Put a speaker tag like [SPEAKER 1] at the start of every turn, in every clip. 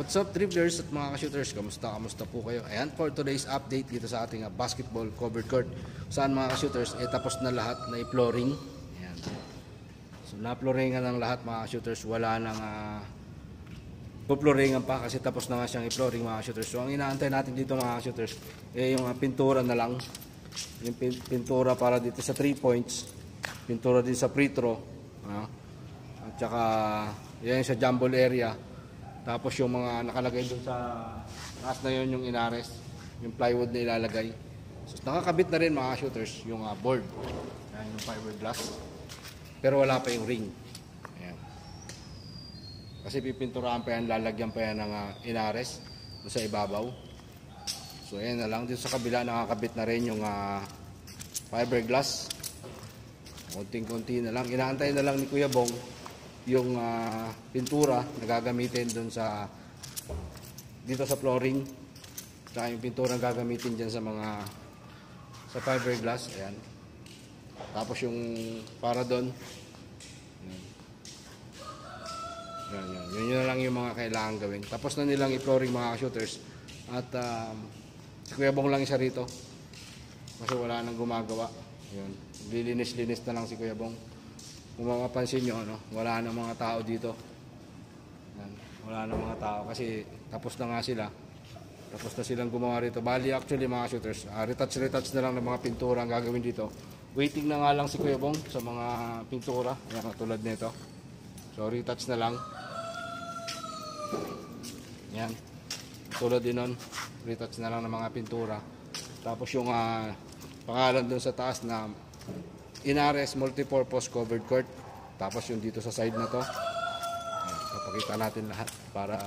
[SPEAKER 1] What's up dribblers at mga ka-shooters? Kamusta po kayo? Ayan for today's update dito sa ating basketball covered court. Saan mga ka-shooters, tapos na lahat na i-flooring. Ayan. So na-flooringan ng lahat mga ka-shooters. Wala nang po-flooringan pa kasi tapos na nga siyang i-flooring mga ka-shooters. So ang inaantay natin dito mga ka-shooters yung pintura na lang. Yung pintura para dito sa 3 points. Pintura din sa free throw. At saka yan sa jumble area. Tapos yung mga nakalagay doon sa taas na yun, yung inares, yung plywood na ilalagay. So nakakabit na rin mga shooters yung board. Ayan, yung fiberglass. Pero wala pa yung ring. Ayan. Kasi pipinturahan pa yan, lalagyan pa yan ng inares doon sa ibabaw. So ayan na lang. Dito sa kabila nakakabit na rin yung fiberglass. Konting-konti na lang. Inaantay na lang ni Kuya Bong yung pintura na gagamitin doon sa dito sa flooring, saka yung pintura na gagamitin dyan sa mga sa fiberglass. Ayan. Tapos yung para doon yun na lang yung mga kailangan gawin. Tapos na nilang i-flooring mga shooters at si Kuya Bong lang isa rito kasi wala nang gumagawa. Yun. Lilinis-linis na lang si Kuya Bong. Kung mapapansin nyo, wala na mga tao dito. Yan. Wala na mga tao kasi tapos na nga sila. Tapos na silang gumawa rito. Bali actually mga shooters, retouch na lang ng mga pintura ang gagawin dito. Waiting na nga lang si Kuya Bong sa mga pintura. Yan, katulad nito. So retouch na lang. Yan. Tulad din nun, retouch na lang ng mga pintura. Tapos yung pangalan dun sa taas na Inares Multipurpose Covered Court. Tapos yung dito sa side na to, papakita natin lahat para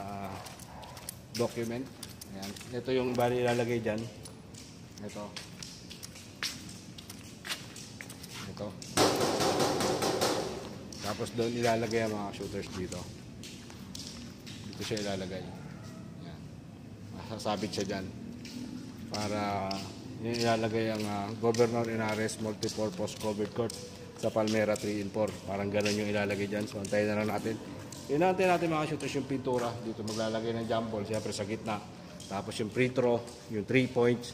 [SPEAKER 1] document. Ayan. Ito yung bali ilalagay dyan. Ito. Tapos doon ilalagay ang mga shooters dito. Dito siya ilalagay. Ayan. Masasabit siya dyan para yung ilalagay ang Governor Inares Multipurpose Covered Court sa Palmera 3-4. Parang gano'n yung ilalagay dyan. So antayin na lang natin. Inaantay natin mga shooters yung pintura. Dito maglalagay ng jump ball. Siyempre sa gitna. Tapos yung free throw, yung 3 points.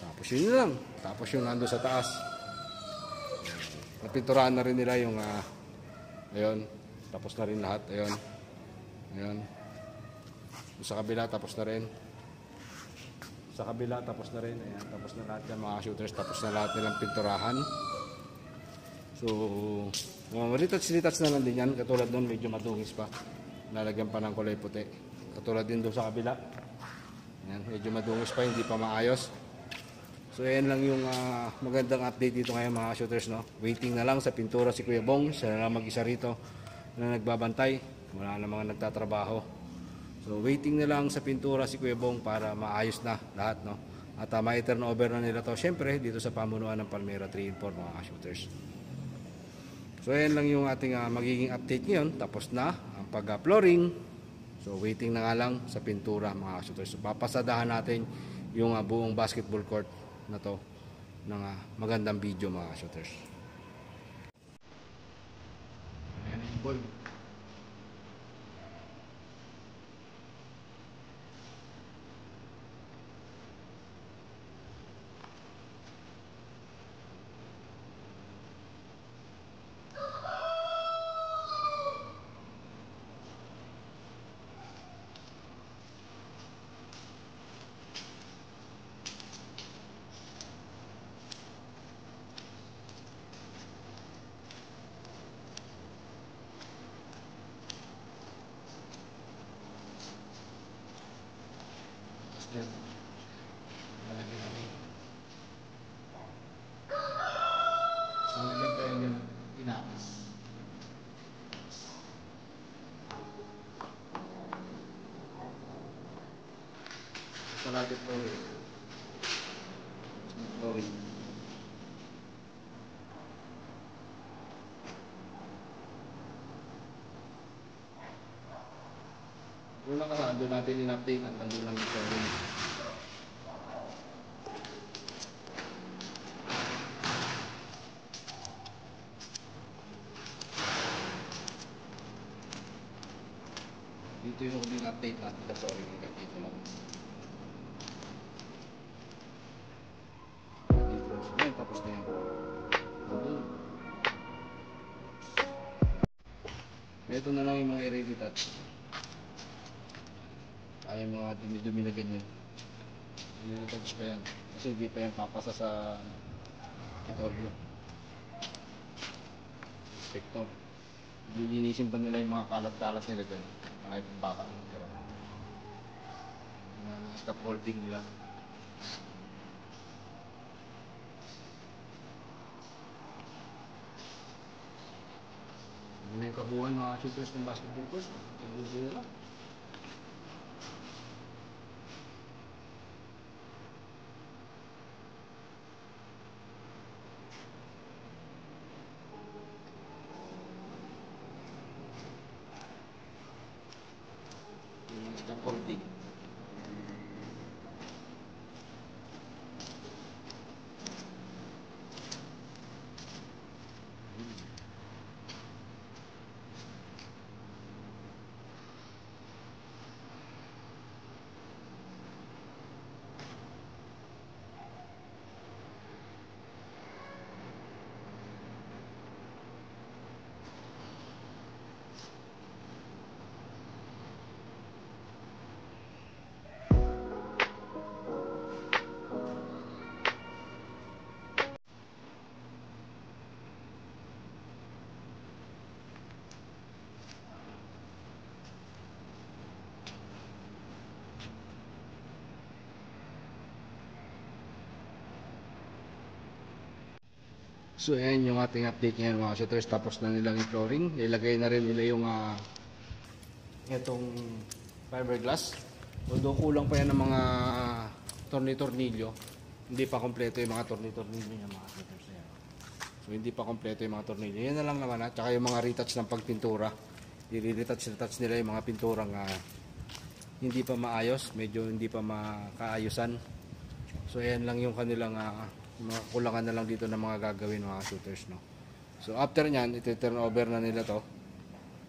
[SPEAKER 1] Tapos yun lang. Tapos yung nando sa taas. Napinturahan na rin nila yung ayun. Tapos na rin lahat. Ayun. Ayun. Sa kabila tapos na rin. Sa kabila tapos na rin. Ayan, tapos na lahat yan mga shooters. Tapos na lahat nilang pinturahan. So retouch na lang din yan. Katulad doon medyo madungis pa. Lalagyan pa ng kulay puti. Katulad din doon sa kabila. Ayan, medyo madungis pa, hindi pa maayos. So ayan lang yung magandang update dito ngayon mga shooters, no? Waiting na lang sa pintura si Kuya Bong. Siya na lang mag-isa rito na nagbabantay. Wala na mga nagtatrabaho. So waiting na lang sa pintura si Kuya Bong para maayos na lahat, no? At ma-turnover na nila to syempre dito sa pamunuan ng Palmera 3-4 mga shooters. So ayan lang yung ating magiging update ngayon. Tapos na ang pag-flooring. So waiting na nga lang sa pintura mga shooters. So papasadahan natin yung buong basketball court na to ng magandang video mga shooters. Ayan yung ball. Yan. Lalagyan namin. So, lalagyan tayo yung inaas. Sa natin po sorry. Doon lang ka, doon natin in-update at doon lang ito. ito yung huling update natin sa flooring hanggang dito lang. Ngayon, tapos na yan. Ito na lang yung mga i-retouch. Ay, yung mga dumi-dumi na ganyan. I-retouch pa yan. Kasi hindi pa yan papasa sa Kitolyo. Inspector. Lilinisin pa nila yung mga kalat-kalat nila dyan. Mga ibang baka. Scaffolding nila. May kabuhan mga shooters ng basketball court. Hindi nila. Scaffolding. So ayan yung ating update ngayon mga shooters. Tapos na nilang yung flooring. Ilagay na rin nila yung itong fiberglass. Although kulang pa yan ng mga tornilyo. Hindi pa kompleto yung mga tornilyo niya mga shooters. Ayan. So hindi pa kompleto yung mga tornilyo. Yan na lang naman Tsaka yung mga retouch ng pagpintura. I-retouch nila yung mga pinturang hindi pa maayos. Medyo hindi pa makaayusan. So ayan lang yung kanilang mga kulangan na lang dito ng mga gagawin mga shooters, no. So after nyan, iti-turn over na nila to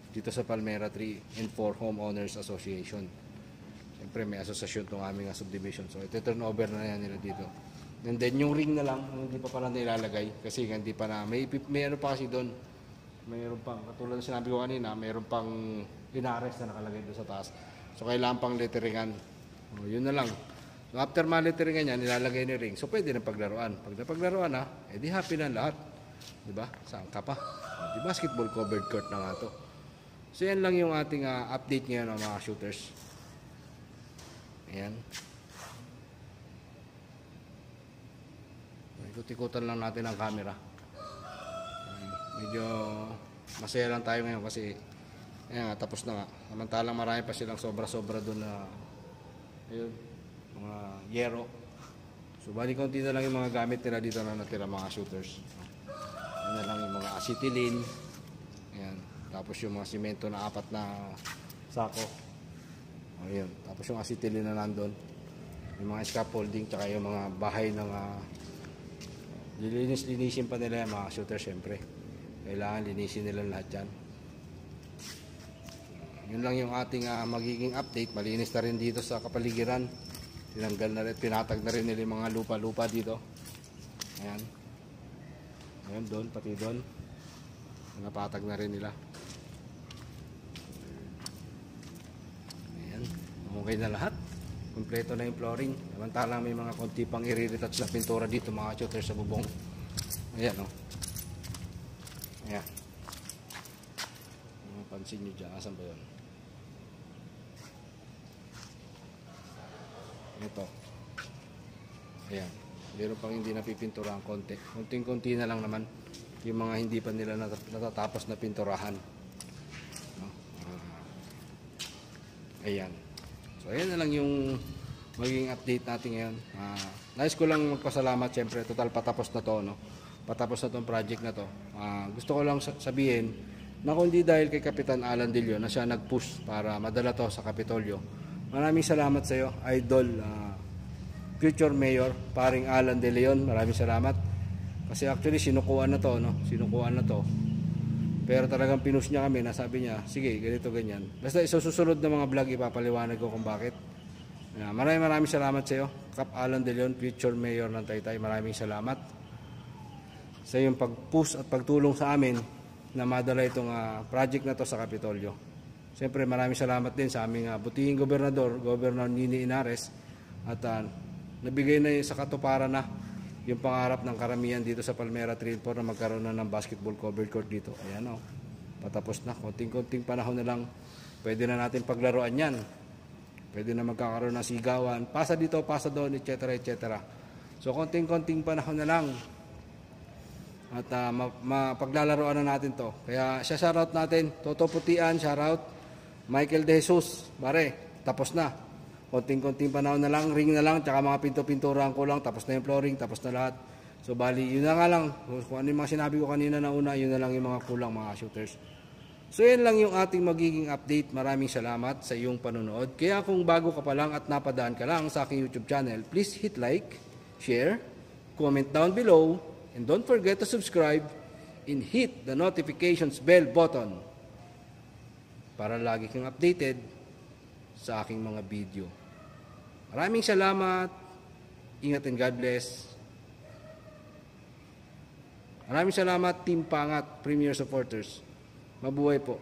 [SPEAKER 1] dito sa Palmera 3 and 4 Homeowners Association. Siyempre may asosasyon tong aming subdivision. So iti-turn over na yan nila dito. And then yung ring na lang, hindi pa pala nilalagay kasi hindi pa na may ano pa kasi doon. Mayroon pang katulad ng sinabi ko kanina, mayroon pang inares na nakalagay doon sa taas. So kailangan pang letteringan. Yun na lang. So after ma-letteringan yan, nilalagay ni ring. So pwede na paglaruan. Pag napaglaruan edi happy na lahat. Diba? Saan ka pa? Di basketball covered court na nga to. So yan lang yung ating update ngayon mga shooters. Ayan. Ikot-ikutan lang natin ang camera. Medyo masaya lang tayo ngayon kasi ayan, tapos na nga. Samantalang marami pa silang sobra-sobra doon na ayun, mga yero. So bali konti na lang yung mga gamit nila dito na natira mga shooters. Yan na lang yung mga acetylene. Ayan. Tapos yung mga simento na 4 na sako. Ayun. Tapos yung acetylene na nandun. Yung mga scaffolding tsaka yung mga bahay ng linisin pa nila yung mga shooters syempre. Kailangan linisin nila lahat yan. Yun lang yung ating magiging update. Malinis na rin dito sa kapaligiran. Tinanggal na rin, pinatag na rin nila yung mga lupa-lupa dito. Ayan. Ayan doon, pati doon. Napatag na rin nila. Ayan. Okay na lahat. Kompleto na yung flooring. Samantalang may mga konti pang i-retouch na pintura dito mga shooters sa bubong. Ayan o. Ayan. Mapansin nyo dyan. Asan ba yun? Ito. Ayan. Meron pang hindi napipintura ang konti. Konting-konti na lang naman yung mga hindi pa nila natatapos na pinturahan. No? Ayan. So ayan na lang yung magiging update natin ngayon. Nais ko lang magpasalamat syempre. Total patapos na to. No? Patapos na tong project na to. Gusto ko lang sabihin na kung di dahil kay Kapitan Alan De Leon na siya nag-push para madala to sa Kapitolyo. Maraming salamat sa iyo, Idol, future Mayor, paring Alan De Leon. Maraming salamat. Kasi actually sinukuan na to, no? Sinukuan na to. Pero talagang pinush niya kami na sabi niya, sige, ganito, ganyan. Basta susunod na mga vlog, ipapaliwanag ko kung bakit. Maraming salamat sa iyo, Kap Alan De Leon, future mayor ng Taytay. Maraming salamat sa iyong pag-push at pagtulong sa amin na madala itong project na to sa Kapitolyo. Siyempre maraming salamat din sa aming butihing gobernador, Governor Nini Inares, at nabigay na sa katuparan na yung pangarap ng karamihan dito sa Palmera 3-4 na magkaroon na ng basketball covered court dito. Ayan o, patapos na. Konting-konting panahon na lang, pwede na natin paglaruan yan. Pwede na magkakaroon ng sigawan, pasa dito, pasa doon, etc. etc. So konting-konting panahon na lang at mapaglalaroan na natin to. Kaya siya shoutout natin, Toto Putian, shoutout, Michael De Jesus, bare, tapos na. Konting-konting panahon na lang, ring na lang, tsaka mga pinto-pinturang ko lang, tapos na yung flooring, tapos na lahat. So bali, yun na nga lang, kung ano yung mga sinabi ko kanina na una, yun na lang yung mga kulang mga shooters. So yan lang yung ating magiging update. Maraming salamat sa iyong panonood. Kaya kung bago ka pa lang at napadaan ka lang sa aking YouTube channel, please hit like, share, comment down below, and don't forget to subscribe and hit the notifications bell button para lagi kang updated sa aking mga video. Maraming salamat. Ingat and God bless. Maraming salamat, Team Pangat, Premier Supporters. Mabuhay po.